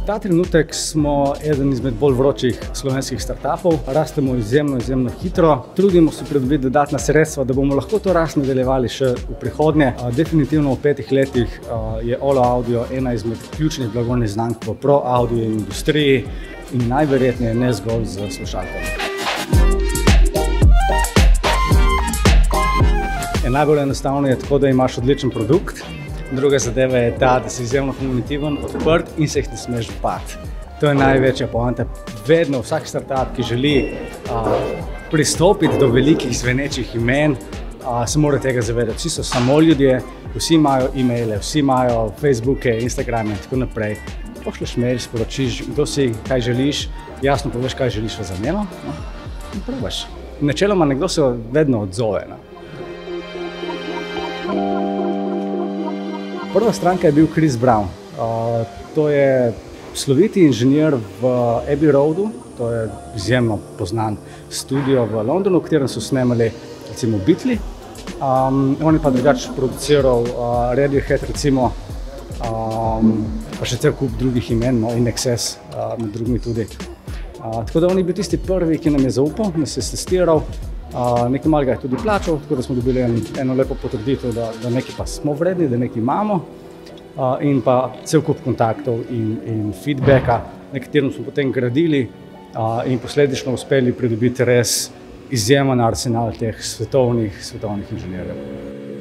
Ta trenutek smo eden izmed bolj vročih slovenskih startupov. Rastemo izjemno hitro. Trudimo se pridobiti dodatna sredstva, da bomo lahko to rast nadaljevali še v prihodnje. Definitivno v 5 letih je OLLO Audio ena izmed ključnih blagovnih znamk v pro audio industriji in najverjetneje ne zgolj z slušalkami. Najbolj enostavno je tako, da imaš odličen produkt. Druga zadeva je ta, da si izjemno komunikativen, odprt in se jih ne smeš bati. To je največja poanta. Vedno vsak startup, ki želi pristopiti do velikih zvenečih imen, se mora tega zavedati. Vsi so samo ljudje, vsi imajo e-maile, vsi imajo Facebooke, Instagrame in tako naprej. Pošlješ mail, sporočiš, kdo si, kaj želiš, jasno poveš, kaj želiš v zameno in probaš. Načeloma nekdo se vedno odzove. Prva stranka je bil Chris Brown. To je sloviti inženir v Abbey Roadu, to je izjemno poznan studio v Londonu, v katerem so snemali recimo Beatli. On je pa drugače produciral Radiohead recimo, pa še cel kup drugih imen, In Excess med drugimi tudi. Tako da on je bil tisti prvi, ki nam je zaupal, nas je testiral. Nekaj malega je tudi plačal, tako da smo dobili eno lepo potrditev, da nekaj pa smo vredni, da nekaj imamo in pa cel kup kontaktov in feedbacka, na katerem smo potem gradili in posledično uspeli pridobiti res izjemen arsenal teh svetovnih inženirjev.